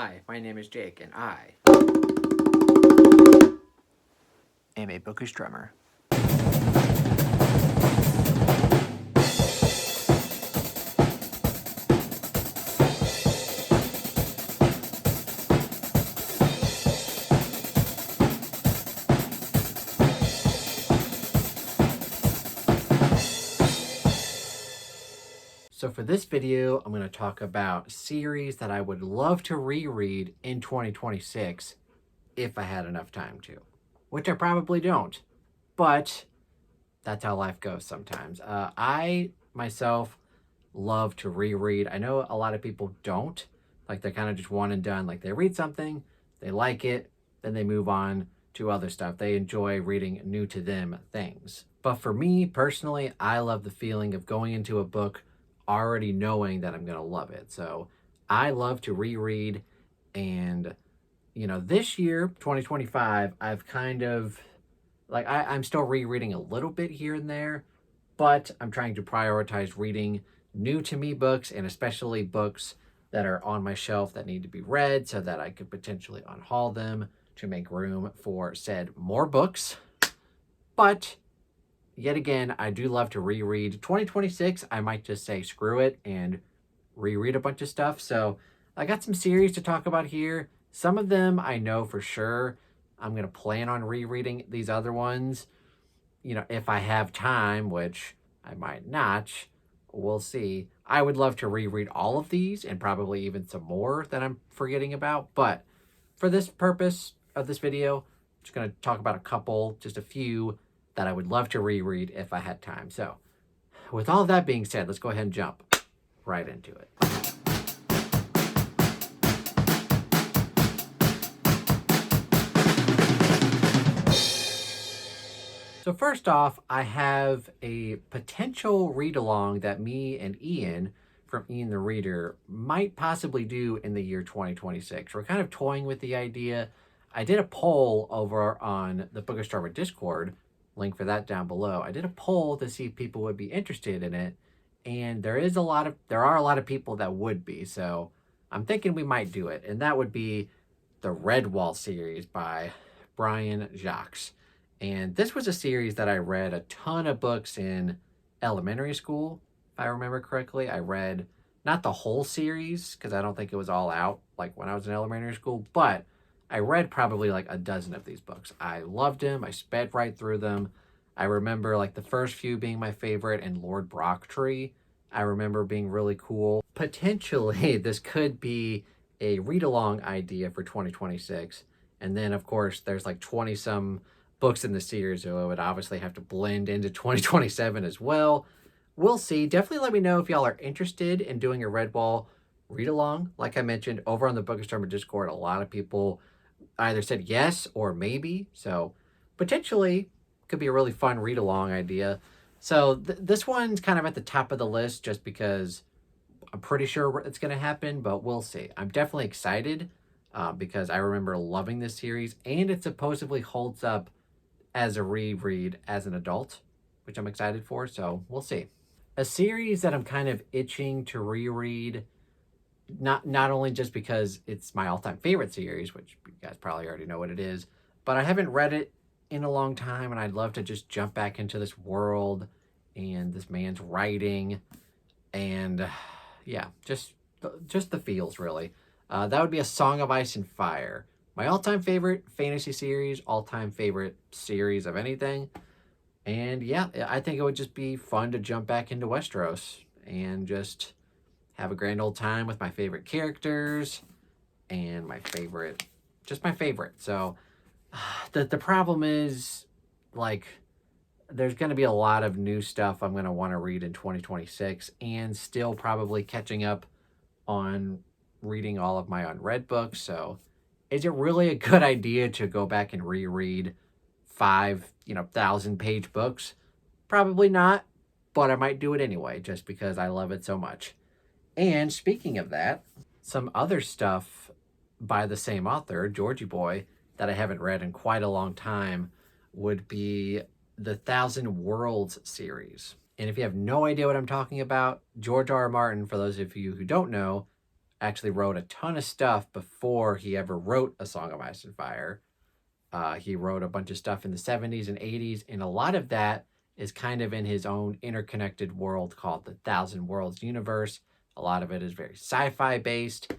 Hi, my name is Jake, and I am a bookish drummer. So for this video, I'm going to talk about series that I would love to reread in 2026 if I had enough time to, which I probably don't, but that's how life goes sometimes. I myself love to reread. I know a lot of people don't. Like they're kind of just one and done. Like they read something, they like it, then they move on to other stuff. They enjoy reading new to them things. But for me personally, I love the feeling of going into a book already knowing that I'm going to love it. So I love to reread. And, this year, 2025, I've kind of I'm still rereading a little bit here and there, but I'm trying to prioritize reading new to me books, and especially books that are on my shelf that need to be read so that I could potentially unhaul them to make room for said more books. But yet again, I do love to reread. 2026, I might just say screw it and reread a bunch of stuff. So I got some series to talk about here. Some of them I know for sure I'm going to plan on rereading. These other ones, if I have time, which I might not, we'll see. I would love to reread all of these and probably even some more that I'm forgetting about. But for this purpose of this video, I'm just going to talk about a couple, just a few that I would love to reread if I had time. So with all of that being said, let's go ahead and jump right into it. So first off, I have a potential read-along that me and Ian from Ian the Reader might possibly do in the year 2026. We're kind of toying with the idea. I did a poll over on the Bookish Drummer Discord, link for that down below. I did a poll to see if people would be interested in it, and there are a lot of people that would be. So I'm thinking we might do it, and that would be the Redwall series by Brian Jacques. And this was a series that I read a ton of books in elementary school, if I remember correctly. I read not the whole series because I don't think it was all out like when I was in elementary school, but I read probably like a dozen of these books. I loved them. I sped right through them. I remember like the first few being my favorite, and Lord Brocktree I remember being really cool. Potentially, this could be a read-along idea for 2026. And then, of course, there's like 20-some books in the series, so it would obviously have to blend into 2027 as well. We'll see. Definitely let me know if y'all are interested in doing a Redwall read-along. Like I mentioned, over on the Bookish Drummer Discord, a lot of people either said yes or maybe. So potentially could be a really fun read-along idea. So this one's kind of at the top of the list just because I'm pretty sure it's going to happen, but we'll see. I'm definitely excited because I remember loving this series, and it supposedly holds up as a reread as an adult, which I'm excited for, so we'll see. A series that I'm kind of itching to reread, not only just because it's my all-time favorite series, which you guys probably already know what it is, but I haven't read it in a long time, and I'd love to just jump back into this world and this man's writing, and yeah, just the feels, really. That would be A Song of Ice and Fire. My all-time favorite fantasy series, all-time favorite series of anything. And yeah, I think it would just be fun to jump back into Westeros and just have a grand old time with my favorite characters and my favorite. So the problem is, like, there's going to be a lot of new stuff I'm going to want to read in 2026, and still probably catching up on reading all of my unread books. So is it really a good idea to go back and reread 1,000-page books? Probably not, but I might do it anyway just because I love it so much. And speaking of that, some other stuff by the same author, Georgie Boy, that I haven't read in quite a long time would be the Thousand Worlds series. And if you have no idea what I'm talking about, George R. R. Martin, for those of you who don't know, actually wrote a ton of stuff before he ever wrote A Song of Ice and Fire. He wrote a bunch of stuff in the 70s and 80s, and a lot of that is kind of in his own interconnected world called the Thousand Worlds universe. A lot of it is very sci-fi based,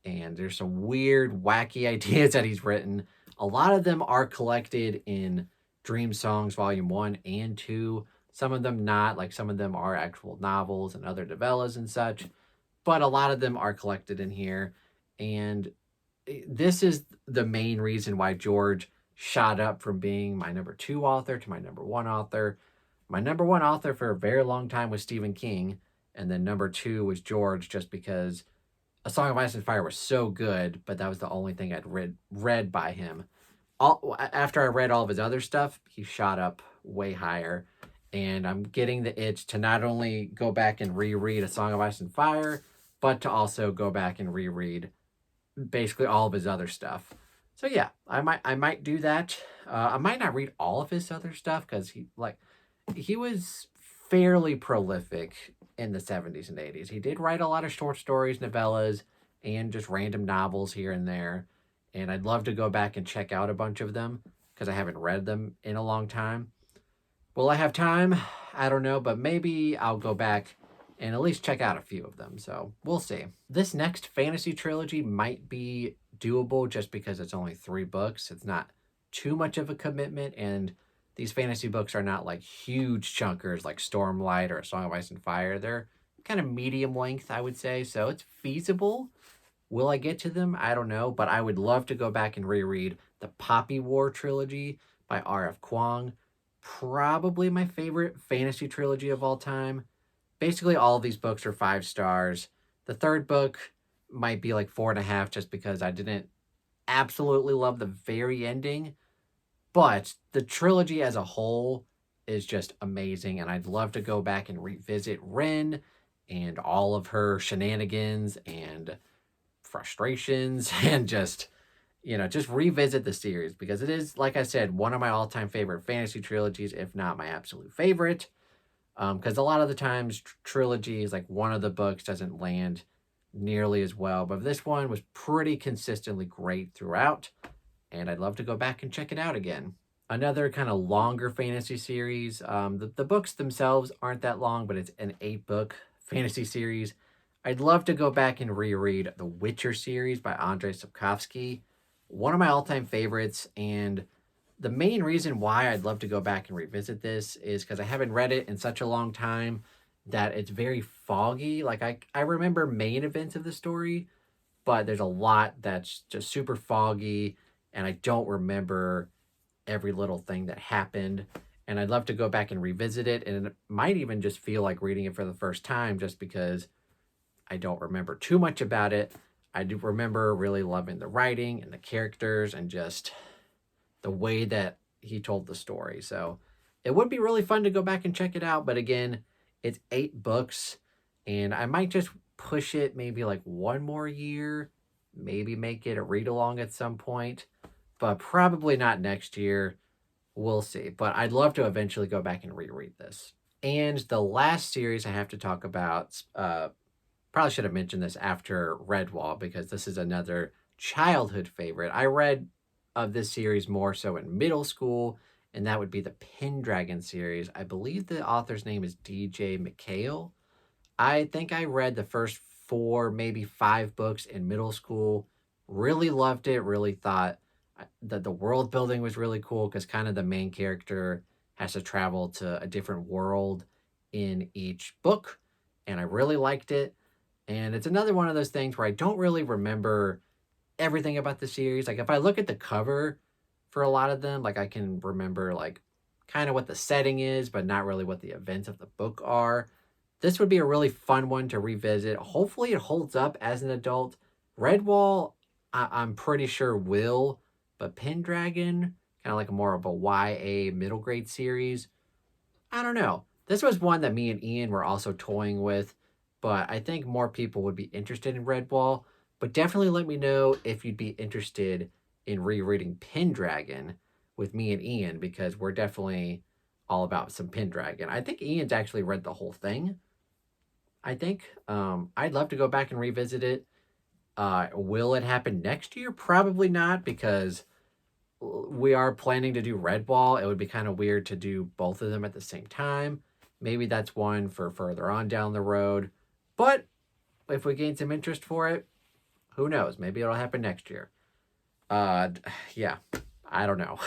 and there's some weird, wacky ideas that he's written. A lot of them are collected in Dream Songs Volume 1 and 2. Some of them not, like some of them are actual novels and other novellas and such, but a lot of them are collected in here. And this is the main reason why George shot up from being my number 2 author to my number 1 author. My number 1 author for a very long time was Stephen King, and then number 2 was George, just because A Song of Ice and Fire was so good, but that was the only thing I'd read by him. After I read all of his other stuff, he shot up way higher, and I'm getting the itch to not only go back and reread A Song of Ice and Fire, but to also go back and reread basically all of his other stuff. So yeah, I might do that. I might not read all of his other stuff because he was fairly prolific in the 70s and 80s. He did write a lot of short stories, novellas, and just random novels here and there. And I'd love to go back and check out a bunch of them because I haven't read them in a long time. Will I have time? I don't know, but maybe I'll go back and at least check out a few of them. So we'll see. This next fantasy trilogy might be doable just because it's only 3 books. It's not too much of a commitment, and these fantasy books are not like huge chunkers like Stormlight or A Song of Ice and Fire. They're kind of medium length, I would say. So it's feasible. Will I get to them? I don't know, but I would love to go back and reread the Poppy War trilogy by R.F. Kuang. Probably my favorite fantasy trilogy of all time. Basically, all of these books are 5 stars. The third book might be like 4.5 just because I didn't absolutely love the very ending. But the trilogy as a whole is just amazing, and I'd love to go back and revisit Ren and all of her shenanigans and frustrations and just revisit the series because it is, like I said, one of my all-time favorite fantasy trilogies, if not my absolute favorite. Because a lot of the times trilogies, like one of the books doesn't land nearly as well, but this one was pretty consistently great throughout, and I'd love to go back and check it out again. Another kind of longer fantasy series. The books themselves aren't that long, but it's an 8-book fantasy series. I'd love to go back and reread the Witcher series by Andrzej Sapkowski, one of my all-time favorites, and the main reason why I'd love to go back and revisit this is because I haven't read it in such a long time that it's very foggy. Like I remember main events of the story, but there's a lot that's just super foggy, and I don't remember every little thing that happened. And I'd love to go back and revisit it, and it might even just feel like reading it for the first time just because I don't remember too much about it. I do remember really loving the writing and the characters and just the way that he told the story. So it would be really fun to go back and check it out. But again, it's 8 books, and I might just push it maybe like one more year, maybe make it a read along at some point, but probably not next year. We'll see. But I'd love to eventually go back and reread this. And the last series I have to talk about, probably should have mentioned this after Redwall because this is another childhood favorite. I read of this series more so in middle school, and that would be the Pendragon series. I believe the author's name is DJ McHale. I think I read the first 4, maybe 5 books in middle school. Really loved it. Really thought that the world building was really cool because kind of the main character has to travel to a different world in each book, and I really liked it. And it's another one of those things where I don't really remember everything about the series. Like if I look at the cover for a lot of them, like I can remember like kind of what the setting is, but not really what the events of the book are. This would be a really fun one to revisit. Hopefully it holds up as an adult. Redwall, I'm pretty sure will, but Pendragon, kind of like more of a YA middle grade series. I don't know. This was one that me and Ian were also toying with, but I think more people would be interested in Redwall. But definitely let me know if you'd be interested in rereading Pendragon with me and Ian, because we're definitely all about some Pendragon. I think Ian's actually read the whole thing. I think I'd love to go back and revisit it. Will it happen next year? Probably not, because we are planning to do Redwall. It would be kind of weird to do both of them at the same time. Maybe that's one for further on down the road. But if we gain some interest for it, who knows? Maybe it'll happen next year. Yeah, I don't know.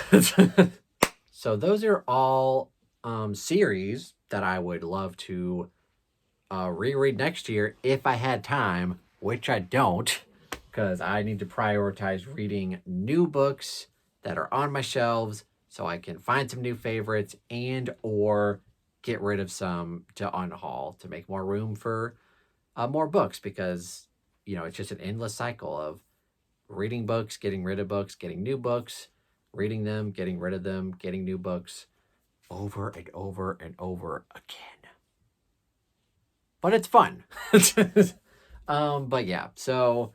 So those are all series that I would love to reread next year if I had time, which I don't, because I need to prioritize reading new books that are on my shelves so I can find some new favorites and or get rid of some to unhaul to make more room for more books, because it's just an endless cycle of reading books, getting rid of books, getting new books, reading them, getting rid of them, getting new books, over and over and over again. But it's fun. But yeah, so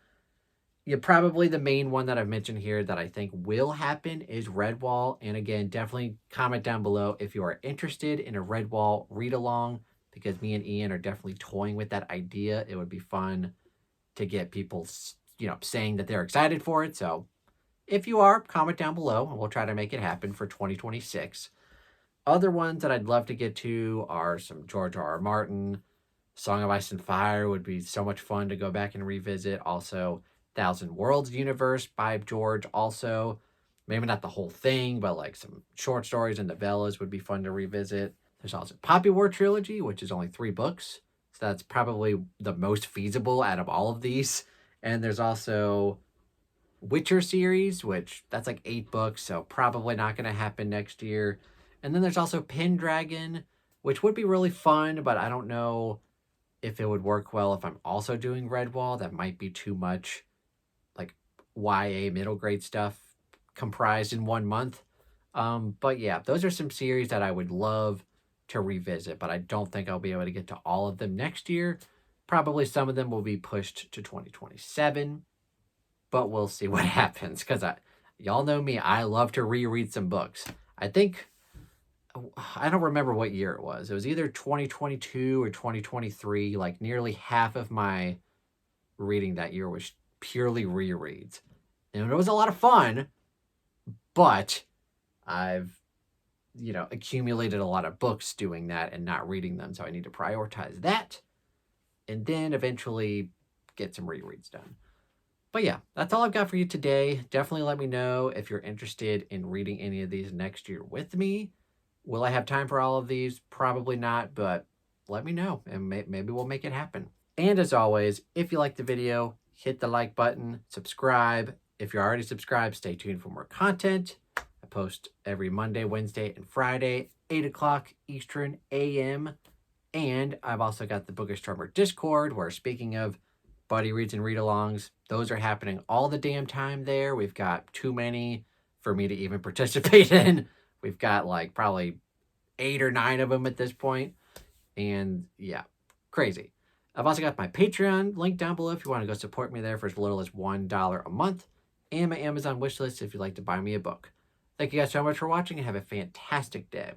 probably the main one that I've mentioned here that I think will happen is Redwall. And again, definitely comment down below if you are interested in a Redwall read along, because me and Ian are definitely toying with that idea. It would be fun to get people, saying that they're excited for it. So if you are, comment down below and we'll try to make it happen for 2026. Other ones that I'd love to get to are some George R.R. Martin. Song of Ice and Fire would be so much fun to go back and revisit. Also, Thousand Worlds universe by George. Also, maybe not the whole thing, but like some short stories and novellas would be fun to revisit. There's also Poppy War trilogy, which is only 3 books. So that's probably the most feasible out of all of these. And there's also Witcher series, which that's like 8 books, so probably not going to happen next year. And then there's also Pendragon, which would be really fun, but I don't know if it would work well if I'm also doing Redwall. That might be too much like YA middle grade stuff comprised in 1 month. But yeah, those are some series that I would love to revisit, but I don't think I'll be able to get to all of them next year. Probably some of them will be pushed to 2027, but we'll see what happens, because y'all know me, I love to reread some books. I don't remember what year it was. It was either 2022 or 2023. Like nearly half of my reading that year was purely rereads. And it was a lot of fun, but I've, accumulated a lot of books doing that and not reading them. So I need to prioritize that and then eventually get some rereads done. But yeah, that's all I've got for you today. Definitely let me know if you're interested in reading any of these next year with me. Will I have time for all of these? Probably not, but let me know and maybe we'll make it happen. And as always, if you liked the video, hit the like button, subscribe. If you're already subscribed, stay tuned for more content. I post every Monday, Wednesday, and Friday, 8 o'clock Eastern AM. And I've also got the Bookish Drummer Discord, where, speaking of buddy reads and read-alongs, those are happening all the damn time there. We've got too many for me to even participate in. We've got like probably 8 or 9 of them at this point. And yeah, crazy. I've also got my Patreon link down below if you want to go support me there for as little as $1 a month. And my Amazon wishlist if you'd like to buy me a book. Thank you guys so much for watching and have a fantastic day.